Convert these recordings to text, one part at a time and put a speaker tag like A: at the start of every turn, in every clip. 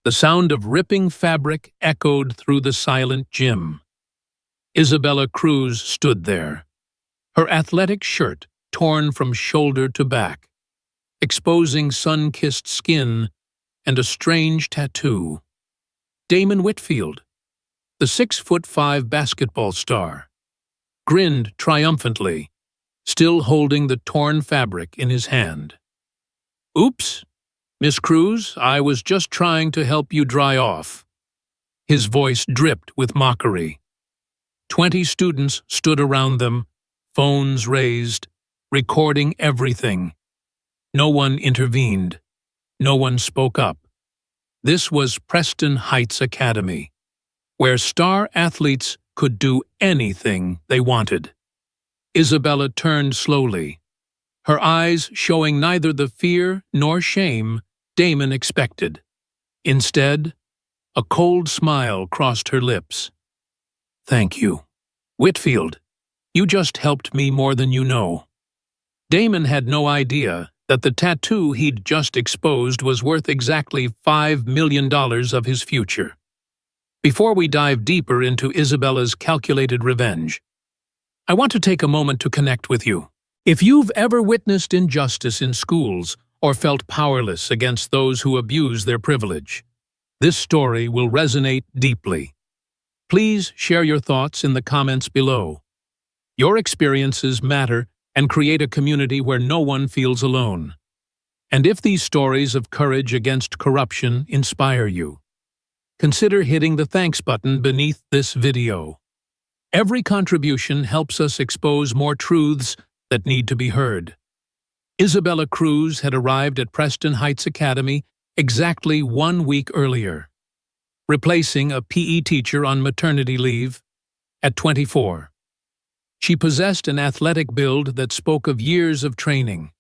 A: The sound of ripping fabric echoed through the silent gym. Isabella Cruz stood there, her athletic shirt torn from shoulder to back, exposing sun-kissed skin and a strange tattoo. Damon Whitfield, the 6'5" basketball star, grinned triumphantly, still holding the torn fabric in his hand. "Oops, Miss Cruz, I was just trying to help you dry off." His voice dripped with mockery. 20 students stood around them, phones raised, recording everything. No one intervened. No one spoke up. This was Preston Heights Academy, where star athletes could do anything they wanted. Isabella turned slowly, her eyes showing neither the fear nor shame Damon expected. Instead, a cold smile crossed her lips. "Thank you, Whitfield. You just helped me more than you know." Damon had no idea that the tattoo he'd just exposed was worth exactly $5 million of his future. Before we dive deeper into Isabella's calculated revenge, I want to take a moment to connect with you. If you've ever witnessed injustice in schools or felt powerless against those who abuse their privilege, this story will resonate deeply. Please share your thoughts in the comments below. Your experiences matter and create a community where no one feels alone. And if these stories of courage against corruption inspire you, consider hitting the thanks button beneath this video. Every contribution helps us expose more truths that need to be heard. Isabella Cruz had arrived at Preston Heights Academy exactly 1 week earlier, replacing a PE teacher on maternity leave at 24. She possessed an athletic build that spoke of years of training,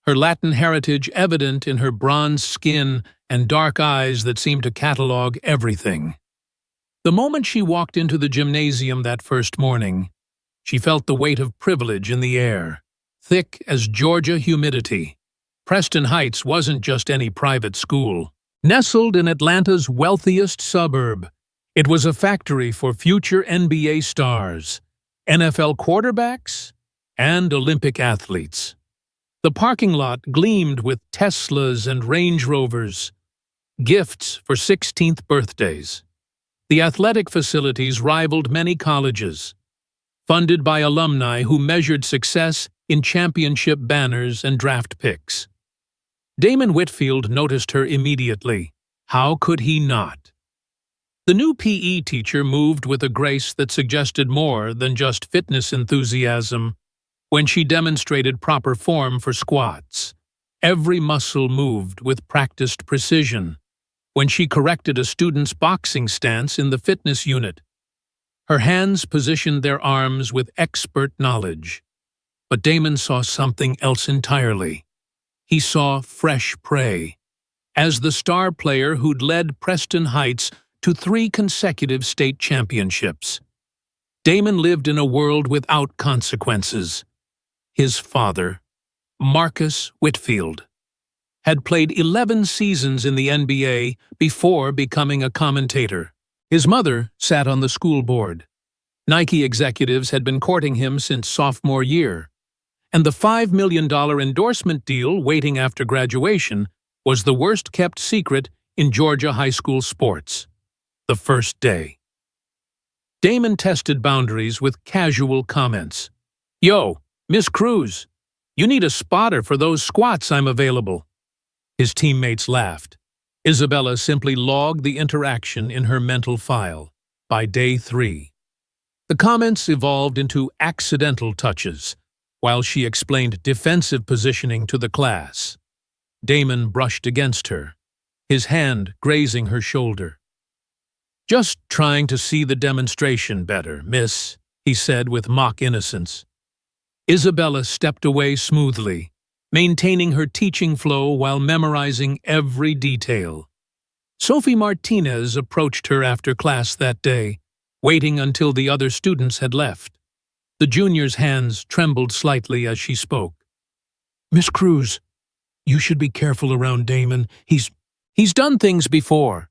A: her Latin heritage evident in her bronze skin and dark eyes that seemed to catalog everything. The moment she walked into the gymnasium that first morning, she felt the weight of privilege in the air, thick as Georgia humidity. Preston Heights wasn't just any private school. Nestled in Atlanta's wealthiest suburb, it was a factory for future NBA stars, NFL quarterbacks, and Olympic athletes. The parking lot gleamed with Teslas and Range Rovers, gifts for 16th birthdays. The athletic facilities rivaled many colleges, funded by alumni who measured success in championship banners and draft picks. Damon Whitfield noticed her immediately. How could he not? The new PE teacher moved with a grace that suggested more than just fitness enthusiasm. When she demonstrated proper form for squats, every muscle moved with practiced precision. When she corrected a student's boxing stance in the fitness unit, her hands positioned their arms with expert knowledge. But Damon saw something else entirely. He saw fresh prey. As the star player who'd led Preston Heights to 3 consecutive state championships, Damon lived in a world without consequences. His father, Marcus Whitfield, had played 11 seasons in the NBA before becoming a commentator. His mother sat on the school board. Nike executives had been courting him since sophomore year, and the $5 million endorsement deal waiting after graduation was the worst-kept secret in Georgia high school sports. The first day. Damon tested boundaries with casual comments. "Yo, Miss Cruz, you need a spotter for those squats. I'm available." His teammates laughed. Isabella simply logged the interaction in her mental file. By day 3, the comments evolved into accidental touches, while she explained defensive positioning to the class. Damon brushed against her, his hand grazing her shoulder. "Just trying to see the demonstration better, miss," he said with mock innocence. Isabella stepped away smoothly, maintaining her teaching flow while memorizing every detail. Sophie Martinez approached her after class that day, waiting until the other students had left. The junior's hands trembled slightly as she spoke. "Miss Cruz, you should be careful around Damon. He's done things before."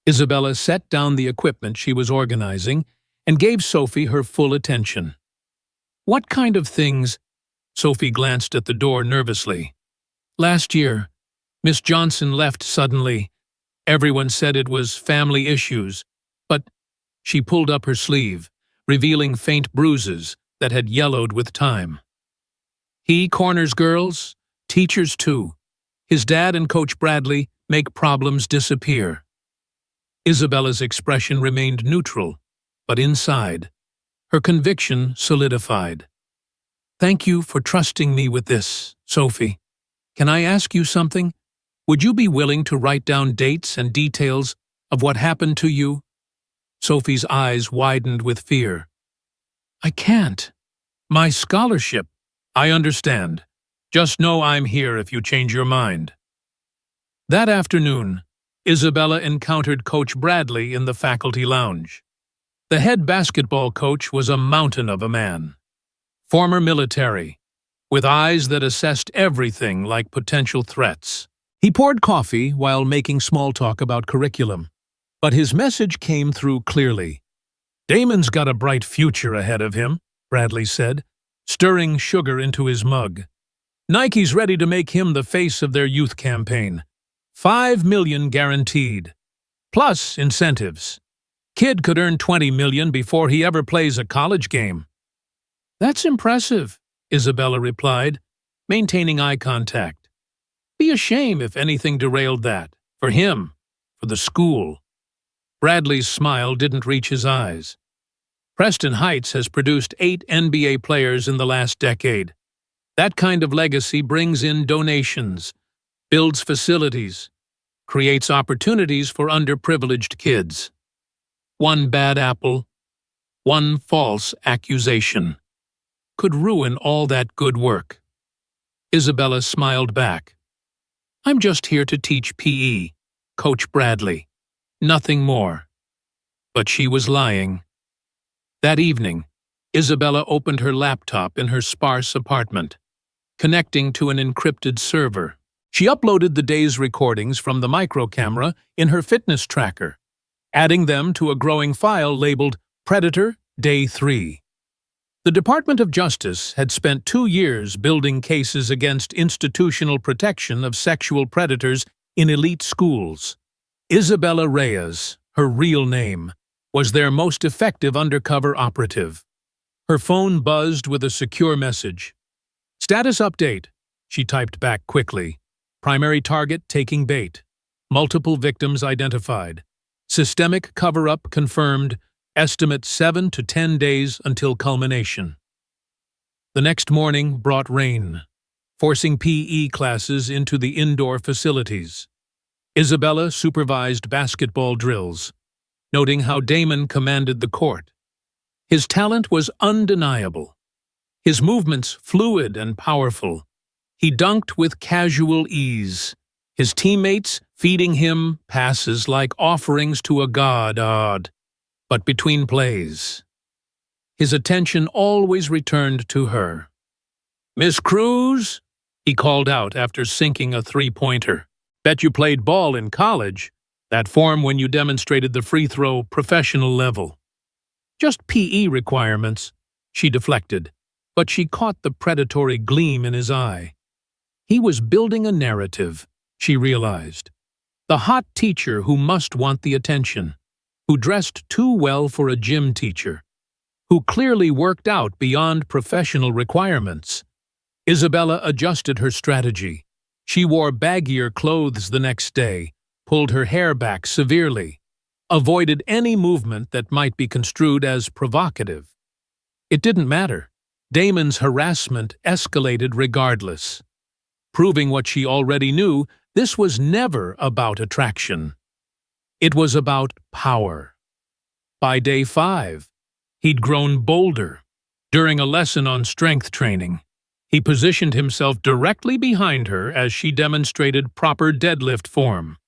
A: Isabella set down the equipment she was organizing and gave Sophie her full attention. "What kind of things?" Sophie glanced at the door nervously. "Last year, Miss Johnson left suddenly. Everyone said it was family issues, but—" She pulled up her sleeve, revealing faint bruises that had yellowed with time. "He corners girls, teachers too. His dad and Coach Bradley make problems disappear." Isabella's expression remained neutral, but inside, her conviction solidified. "Thank you for trusting me with this, Sophie. Can I ask you something? Would you be willing to write down dates and details of what happened to you?" Sophie's eyes widened with fear. "I can't. My scholarship—" "I understand. Just know I'm here if you change your mind." That afternoon, Isabella encountered Coach Bradley in the faculty lounge. The head basketball coach was a mountain of a man. Former military, with eyes that assessed everything like potential threats. He poured coffee while making small talk about curriculum, but his message came through clearly. "Damon's got a bright future ahead of him," Bradley said, stirring sugar into his mug. "Nike's ready to make him the face of their youth campaign. $5 million guaranteed. Plus incentives. Kid could earn $20 million before he ever plays a college game." "That's impressive," Isabella replied, maintaining eye contact. "Be a shame if anything derailed that. For him. For the school." Bradley's smile didn't reach his eyes. "Preston Heights has produced 8 NBA players in the last decade. That kind of legacy brings in donations, builds facilities, creates opportunities for underprivileged kids. One bad apple, one false accusation, could ruin all that good work." Isabella smiled back. "I'm just here to teach PE, Coach Bradley. Nothing more." But she was lying. That evening, Isabella opened her laptop in her sparse apartment, connecting to an encrypted server. She uploaded the day's recordings from the microcamera in her fitness tracker, adding them to a growing file labeled Predator Day 3. The Department of Justice had spent 2 years building cases against institutional protection of sexual predators in elite schools. Isabella Reyes, her real name, was their most effective undercover operative. Her phone buzzed with a secure message. "Status update," she typed back quickly. "Primary target taking bait. Multiple victims identified. Systemic cover-up confirmed. Estimate 7 to 10 days until culmination." The next morning brought rain, forcing PE classes into the indoor facilities. Isabella supervised basketball drills, noting how Damon commanded the court. His talent was undeniable. His movements fluid and powerful. He dunked with casual ease, his teammates feeding him passes like offerings to a god. But between plays, his attention always returned to her. "Miss Cruz," he called out after sinking a three-pointer. "Bet you played ball in college. That form when you demonstrated the free throw professional level." "Just PE requirements," she deflected, but she caught the predatory gleam in his eye. He was building a narrative, she realized. The hot teacher who must want the attention, who dressed too well for a gym teacher, who clearly worked out beyond professional requirements. Isabella adjusted her strategy. She wore baggier clothes the next day, pulled her hair back severely, avoided any movement that might be construed as provocative. It didn't matter. Damon's harassment escalated regardless. Proving what she already knew, this was never about attraction. It was about power. By day 5, he'd grown bolder. During a lesson on strength training, he positioned himself directly behind her as she demonstrated proper deadlift form.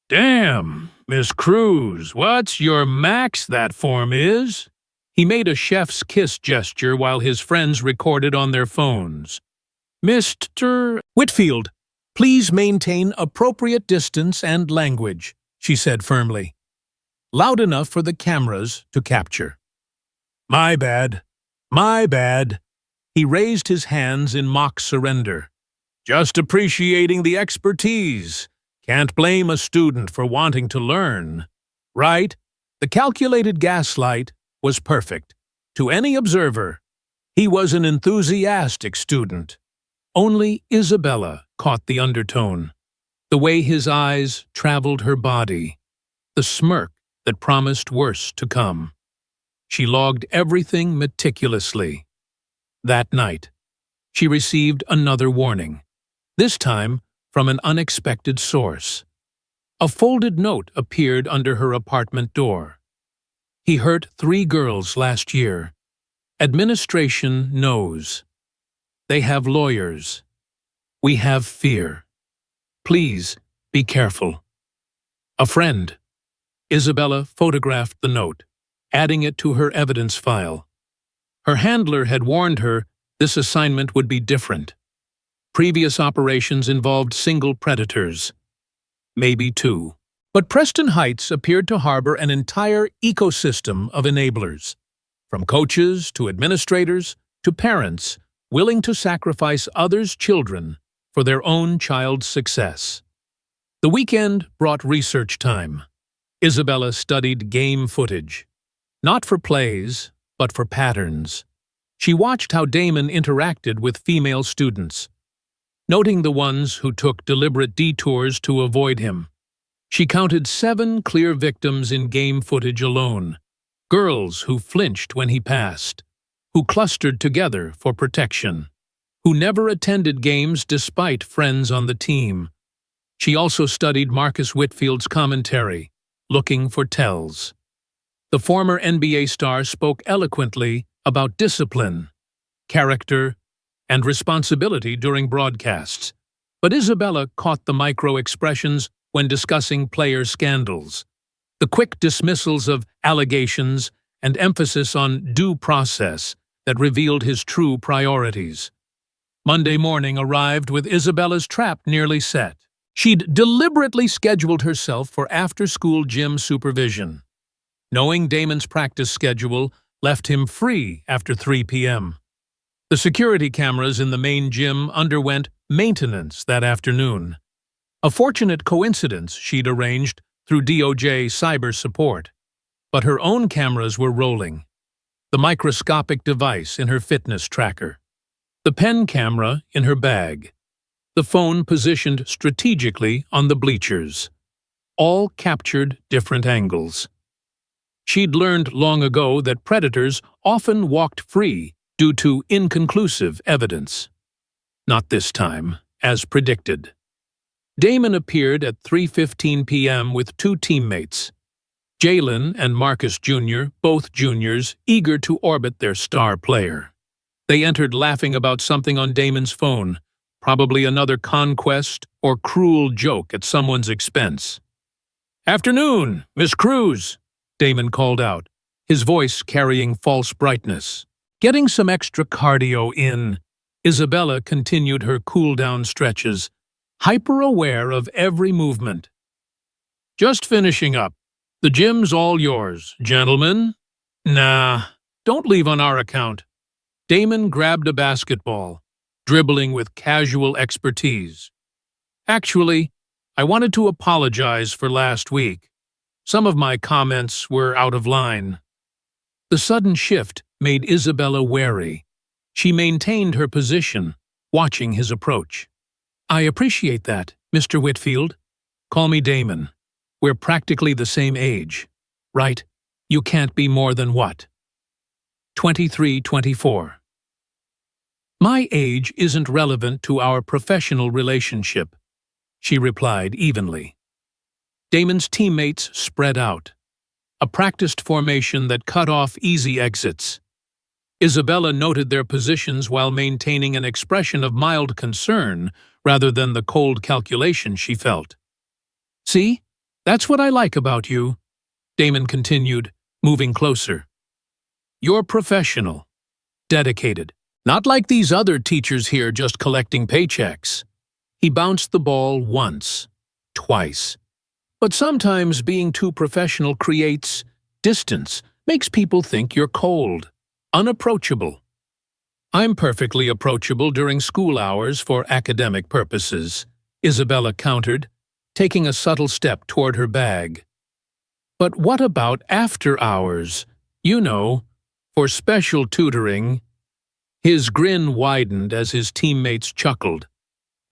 A: "Damn, Miss Cruz, what's your max that form is?" He made a chef's kiss gesture while his friends recorded on their phones. "Mr. Whitfield, please maintain appropriate distance and language," she said firmly. loud enough for the cameras to capture. "My bad. My bad." He raised his hands in mock surrender. "Just appreciating the expertise. Can't blame a student for wanting to learn. Right?" The calculated gaslight was perfect. To any observer, he was an enthusiastic student. Only Isabella caught the undertone, the way his eyes traveled her body, the smirk that promised worse to come. She logged everything meticulously. That night, she received another warning, this time from an unexpected source. A folded note appeared under her apartment door. "He hurt 3 girls last year. Administration knows. They have lawyers. We have fear. Please be careful. A friend." Isabella photographed the note, adding it to her evidence file. Her handler had warned her this assignment would be different. Previous operations involved single predators, maybe 2. But Preston Heights appeared to harbor an entire ecosystem of enablers, from coaches to administrators to parents willing to sacrifice others' children for their own child's success. The weekend brought research time. Isabella studied game footage, not for plays, but for patterns. She watched how Damon interacted with female students, noting the ones who took deliberate detours to avoid him. She counted 7 clear victims in game footage alone, girls who flinched when he passed, who clustered together for protection, who never attended games despite friends on the team. She also studied Marcus Whitfield's commentary, looking for tells. The former NBA star spoke eloquently about discipline, character, and responsibility during broadcasts, but Isabella caught the micro-expressions when discussing player scandals, the quick dismissals of allegations and emphasis on due process that revealed his true priorities. Monday morning arrived with Isabella's trap nearly set. She'd deliberately scheduled herself for after-school gym supervision, knowing Damon's practice schedule left him free after 3 p.m. The security cameras in the main gym underwent maintenance that afternoon. A fortunate coincidence she'd arranged through DOJ cyber support. But her own cameras were rolling, the microscopic device in her fitness tracker, the pen camera in her bag, the phone positioned strategically on the bleachers. All captured different angles. She'd learned long ago that predators often walked free due to inconclusive evidence. Not this time, as predicted. Damon appeared at 3:15 p.m. with 2 teammates, Jalen and Marcus Jr., both juniors, eager to orbit their star player. They entered laughing about something on Damon's phone, probably another conquest or cruel joke at someone's expense. "Afternoon, Miss Cruz," Damon called out, his voice carrying false brightness. Getting some extra cardio in, Isabella continued her cool-down stretches, hyper-aware of every movement. "Just finishing up. The gym's all yours, gentlemen." "Nah, don't leave on our account." Damon grabbed a basketball, dribbling with casual expertise. "Actually, I wanted to apologize for last week. Some of my comments were out of line." The sudden shift made Isabella wary. She maintained her position, watching his approach. "I appreciate that, Mr. Whitfield. Call me Damon. We're practically the same age, right? You can't be more than what? 23, 24. "My age isn't relevant to our professional relationship," she replied evenly. Damon's teammates spread out, a practiced formation that cut off easy exits. Isabella noted their positions while maintaining an expression of mild concern rather than the cold calculation she felt. "See? That's what I like about you," Damon continued, moving closer. "You're professional, dedicated, not like these other teachers here just collecting paychecks." He bounced the ball once, twice, But sometimes being too professional creates distance, makes people think you're cold, unapproachable. I'm perfectly approachable during school hours for academic purposes, Isabella countered, taking a subtle step toward her bag. But what about after hours? You know, for special tutoring. His grin widened as his teammates chuckled.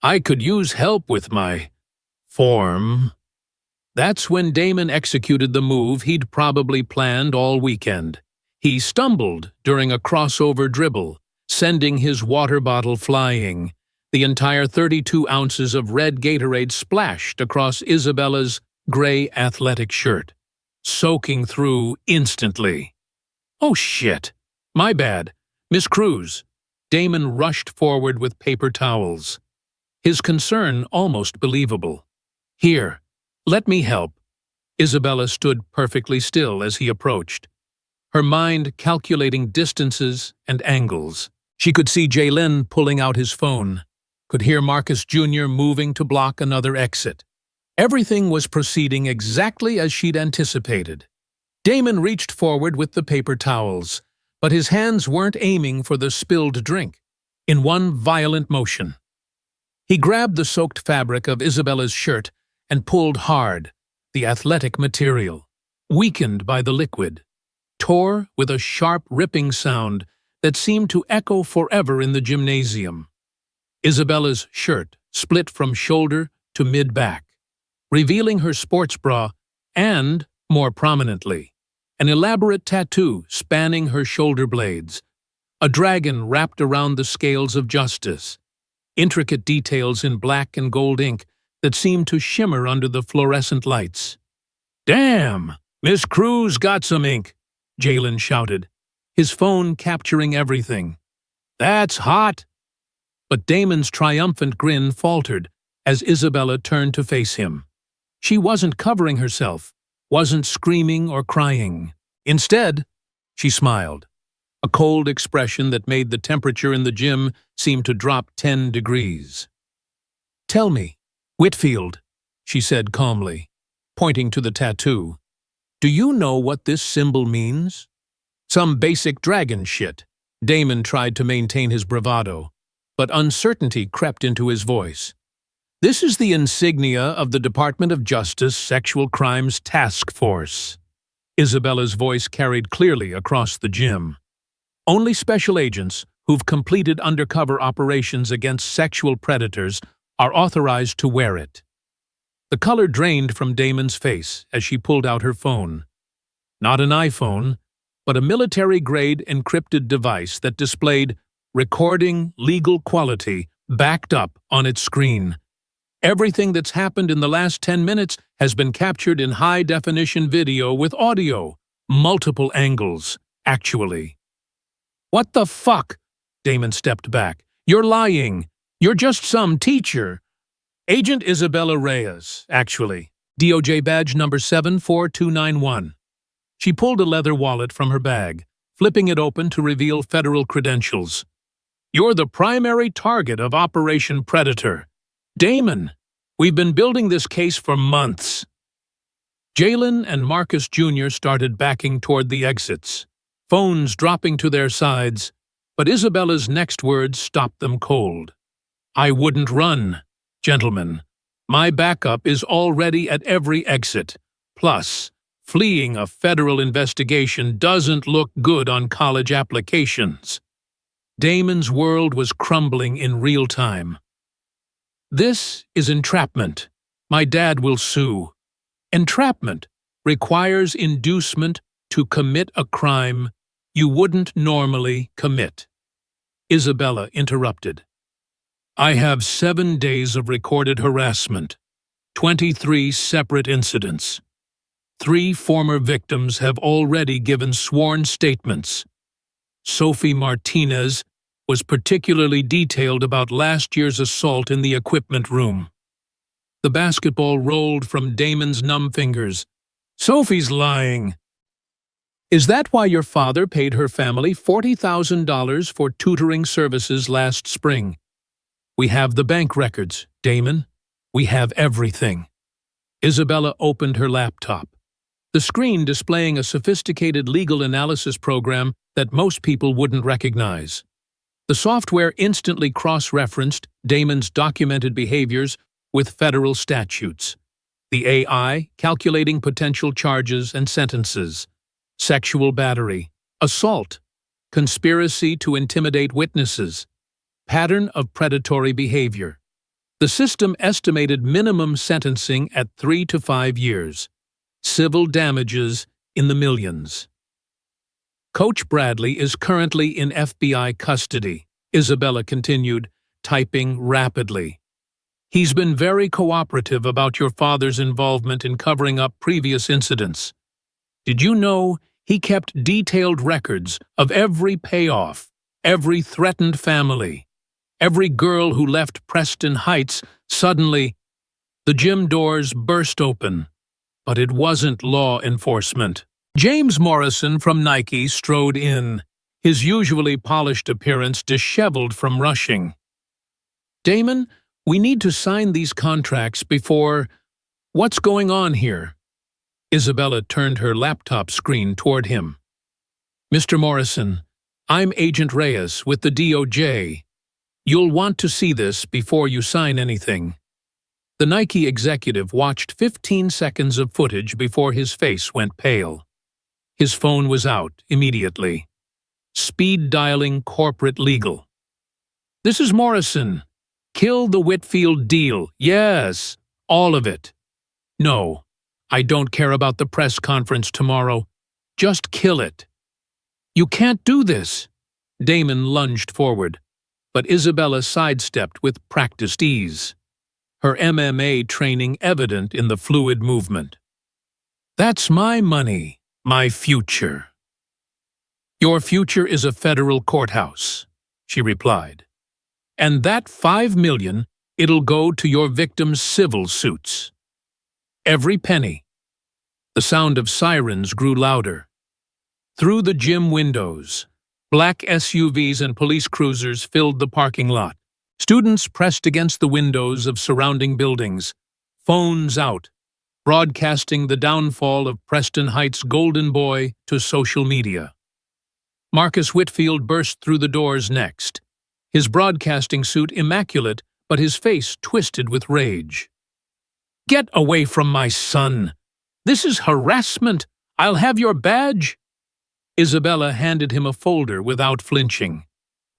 A: I could use help with my form. That's when Damon executed the move he'd probably planned all weekend. He stumbled during a crossover dribble, sending his water bottle flying. The entire 32 ounces of red Gatorade splashed across Isabella's gray athletic shirt, soaking through instantly. Oh shit! My bad. Miss Cruz. Damon rushed forward with paper towels, his concern almost believable. Here, let me help. Isabella stood perfectly still as he approached, her mind calculating distances and angles. She could see Jalen pulling out his phone, could hear Marcus Jr. moving to block another exit. Everything was proceeding exactly as she'd anticipated. Damon reached forward with the paper towels, but his hands weren't aiming for the spilled drink. In one violent motion, he grabbed the soaked fabric of Isabella's shirt and pulled hard. The athletic material, weakened by the liquid, tore with a sharp ripping sound that seemed to echo forever in the gymnasium. Isabella's shirt split from shoulder to mid-back, revealing her sports bra and, more prominently, an elaborate tattoo spanning her shoulder blades, a dragon wrapped around the scales of justice, intricate details in black and gold ink that seemed to shimmer under the fluorescent lights. Damn! Miss Cruz got some ink, Jalen shouted, his phone capturing everything. That's hot! But Damon's triumphant grin faltered as Isabella turned to face him. She wasn't covering herself, wasn't screaming or crying. Instead, she smiled, a cold expression that made the temperature in the gym seem to drop 10 degrees. Tell me, Whitfield, she said calmly, pointing to the tattoo, do you know what this symbol means? Some basic dragon shit. Damon tried to maintain his bravado, but uncertainty crept into his voice. This is the insignia of the Department of Justice Sexual Crimes Task Force. Isabella's voice carried clearly across the gym. Only special agents who've completed undercover operations against sexual predators are authorized to wear it. The color drained from Damon's face as she pulled out her phone. Not an iPhone, but a military-grade encrypted device that displayed recording legal quality backed up on its screen. Everything that's happened in the last 10 minutes has been captured in high-definition video with audio, multiple angles, actually. What the fuck? Damon stepped back. You're lying. You're just some teacher. Agent Isabella Reyes, actually. DOJ badge number 74291. She pulled a leather wallet from her bag, flipping it open to reveal federal credentials. You're the primary target of Operation Predator. Damon, we've been building this case for months. Jalen and Marcus Jr. started backing toward the exits, phones dropping to their sides, but Isabella's next words stopped them cold. I wouldn't run, gentlemen. My backup is already at every exit. Plus, fleeing a federal investigation doesn't look good on college applications. Damon's world was crumbling in real time. This is entrapment. My dad will sue. Entrapment requires inducement to commit a crime you wouldn't normally commit. Isabella interrupted. I have 7 days of recorded harassment, 23 separate incidents. 3 former victims have already given sworn statements. Sophie Martinez was particularly detailed about last year's assault in the equipment room. The basketball rolled from Damon's numb fingers. Sophie's lying. Is that why your father paid her family $40,000 for tutoring services last spring? We have the bank records, Damon. We have everything. Isabella opened her laptop, the screen displaying a sophisticated legal analysis program that most people wouldn't recognize. The software instantly cross-referenced Damon's documented behaviors with federal statutes, the AI calculating potential charges and sentences: sexual battery, assault, conspiracy to intimidate witnesses, pattern of predatory behavior. The system estimated minimum sentencing at 3 to 5 years, civil damages in the millions. Coach Bradley is currently in FBI custody, Isabella continued, typing rapidly. He's been very cooperative about your father's involvement in covering up previous incidents. Did you know he kept detailed records of every payoff, every threatened family, every girl who left Preston Heights? Suddenly, the gym doors burst open, but it wasn't law enforcement. James Morrison from Nike strode in, his usually polished appearance disheveled from rushing. Damon, we need to sign these contracts before… What's going on here? Isabella turned her laptop screen toward him. Mr. Morrison, I'm Agent Reyes with the DOJ. You'll want to see this before you sign anything. The Nike executive watched 15 seconds of footage before his face went pale. His phone was out immediately. Speed dialing corporate legal. This is Morrison. Kill the Whitfield deal. Yes, all of it. No, I don't care about the press conference tomorrow. Just kill it. You can't do this. Damon lunged forward, but Isabella sidestepped with practiced ease, her MMA training evident in the fluid movement. That's my money, my future. Your future is a federal courthouse, she replied. And that $5 million, it'll go to your victim's civil suits. Every penny. The sound of sirens grew louder. Through the gym windows, black SUVs and police cruisers filled the parking lot. Students pressed against the windows of surrounding buildings, phones out, broadcasting the downfall of Preston Heights' golden boy to social media. Marcus Whitfield burst through the doors next, his broadcasting suit immaculate, but his face twisted with rage. Get away from my son! This is harassment! I'll have your badge! Isabella handed him a folder without flinching.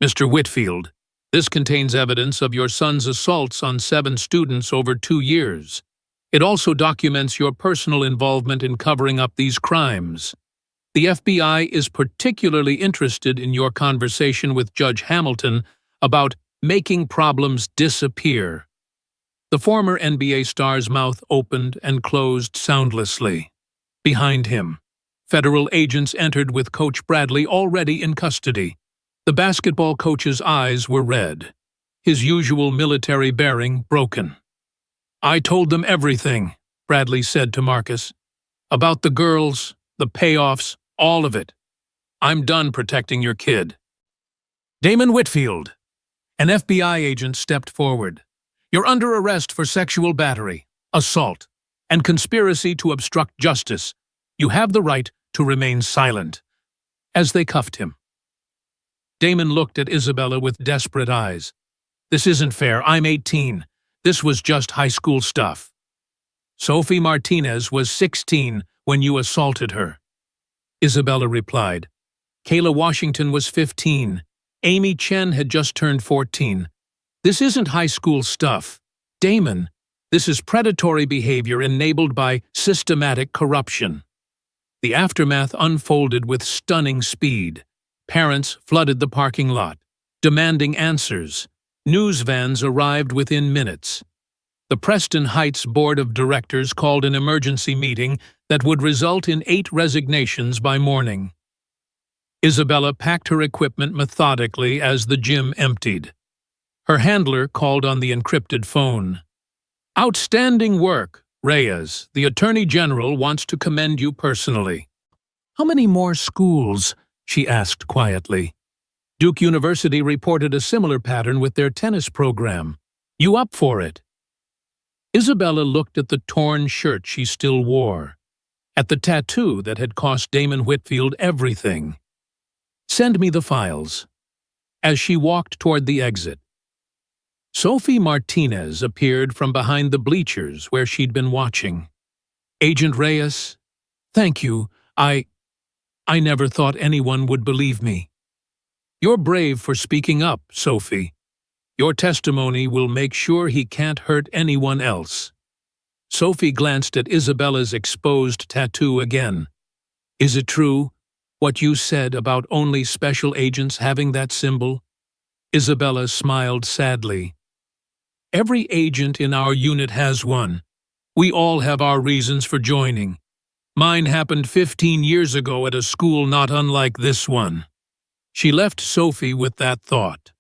A: Mr. Whitfield, this contains evidence of your son's assaults on 7 students over 2 years. It also documents your personal involvement in covering up these crimes. The FBI is particularly interested in your conversation with Judge Hamilton about making problems disappear. The former NBA star's mouth opened and closed soundlessly. Behind him, federal agents entered with Coach Bradley already in custody. The basketball coach's eyes were red, his usual military bearing broken. I told them everything, Bradley said to Marcus. About the girls, the payoffs, all of it. I'm done protecting your kid. Damon Whitfield. An FBI agent stepped forward. You're under arrest for sexual battery, assault, and conspiracy to obstruct justice. You have the right to remain silent. As they cuffed him, Damon looked at Isabella with desperate eyes. This isn't fair. I'm 18. This was just high school stuff. Sophie Martinez was 16 when you assaulted her. Isabella replied. Kayla Washington was 15. Amy Chen had just turned 14. This isn't high school stuff. Damon, this is predatory behavior enabled by systematic corruption. The aftermath unfolded with stunning speed. Parents flooded the parking lot, demanding answers. News vans arrived within minutes. The Preston Heights Board of Directors called an emergency meeting that would result in 8 resignations by morning. Isabella packed her equipment methodically as the gym emptied. Her handler called on the encrypted phone. Outstanding work, Reyes. The Attorney General wants to commend you personally. How many more schools? She asked quietly. Duke University reported a similar pattern with their tennis program. You up for it? Isabella looked at the torn shirt she still wore, at the tattoo that had cost Damon Whitfield everything. "Send me the files." As she walked toward the exit, Sophie Martinez appeared from behind the bleachers where she'd been watching. "Agent Reyes, thank you. I never thought anyone would believe me." "You're brave for speaking up, Sophie. Your testimony will make sure he can't hurt anyone else." Sophie glanced at Isabella's exposed tattoo again. "Is it true, what you said about only special agents having that symbol?" Isabella smiled sadly. "Every agent in our unit has one. We all have our reasons for joining. Mine happened 15 years ago at a school not unlike this one." She left Sophie with that thought,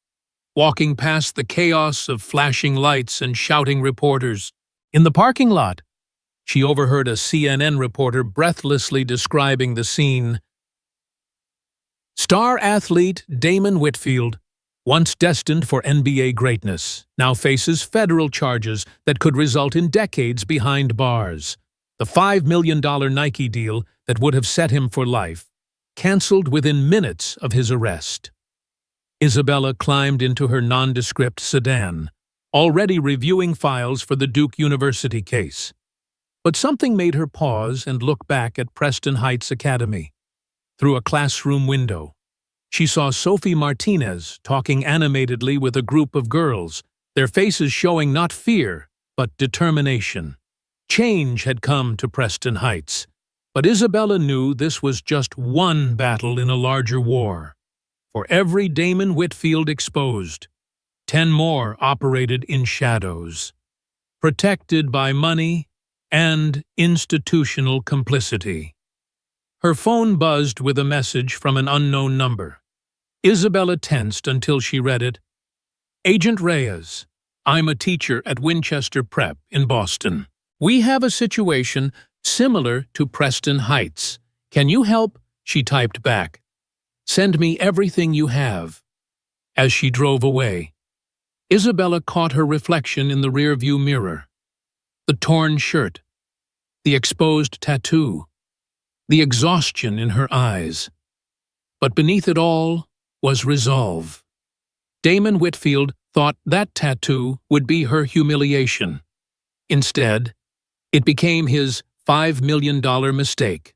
A: walking past the chaos of flashing lights and shouting reporters. In the parking lot, she overheard a CNN reporter breathlessly describing the scene. Star athlete Damon Whitfield, once destined for NBA greatness, now faces federal charges that could result in decades behind bars. The $5 million Nike deal that would have set him for life, canceled within minutes of his arrest. Isabella climbed into her nondescript sedan, already reviewing files for the Duke University case. But something made her pause and look back at Preston Heights Academy. Through a classroom window, she saw Sophie Martinez talking animatedly with a group of girls, their faces showing not fear, but determination. Change had come to Preston Heights, but Isabella knew this was just one battle in a larger war. For every Damon Whitfield exposed, 10 more operated in shadows, protected by money and institutional complicity. Her phone buzzed with a message from an unknown number. Isabella tensed until she read it. "Agent Reyes, I'm a teacher at Winchester Prep in Boston. We have a situation similar to Preston Heights. Can you help?" She typed back. "Send me everything you have." As she drove away, Isabella caught her reflection in the rearview mirror. The torn shirt, the exposed tattoo, the exhaustion in her eyes. But beneath it all was resolve. Damon Whitfield thought that tattoo would be her humiliation. Instead, it became his $5 million mistake.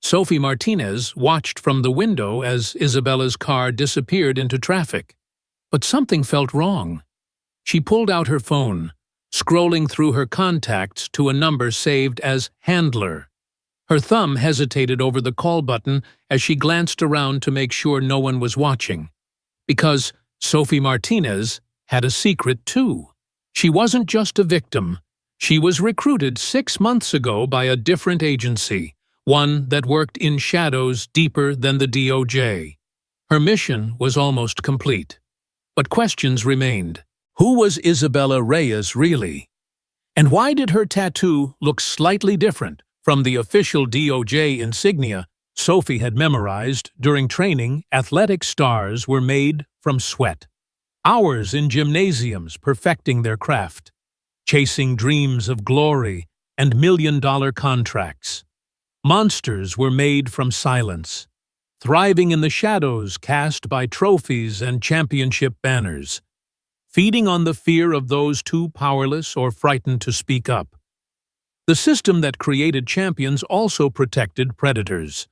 A: Sophie Martinez watched from the window as Isabella's car disappeared into traffic. But something felt wrong. She pulled out her phone, scrolling through her contacts to a number saved as Handler. Her thumb hesitated over the call button as she glanced around to make sure no one was watching. Because Sophie Martinez had a secret too. She wasn't just a victim. She was recruited 6 months ago by a different agency, one that worked in shadows deeper than the DOJ. Her mission was almost complete. But questions remained. Who was Isabella Reyes really? And why did her tattoo look slightly different from the official DOJ insignia Sophie had memorized during training? Athletic stars were made from sweat. Hours in gymnasiums perfecting their craft, chasing dreams of glory and million-dollar contracts. Monsters were made from silence, thriving in the shadows cast by trophies and championship banners, feeding on the fear of those too powerless or frightened to speak up. The system that created champions also protected predators,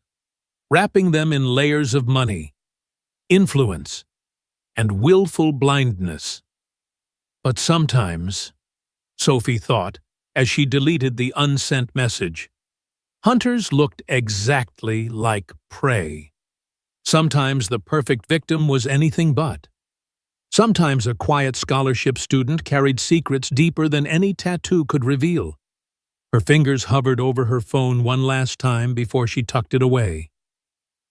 A: wrapping them in layers of money, influence, and willful blindness. But sometimes, Sophie thought, as she deleted the unsent message, hunters looked exactly like prey. Sometimes the perfect victim was anything but. Sometimes a quiet scholarship student carried secrets deeper than any tattoo could reveal. Her fingers hovered over her phone one last time before she tucked it away.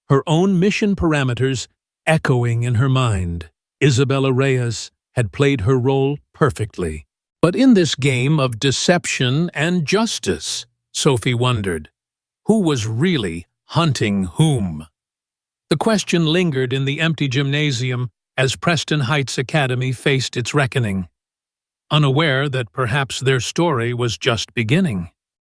A: Her own mission parameters echoing in her mind. Isabella Reyes had played her role perfectly. But in this game of deception and justice, Sophie wondered, who was really hunting whom? The question lingered in the empty gymnasium as Preston Heights Academy faced its reckoning. unaware that perhaps their story was just beginning.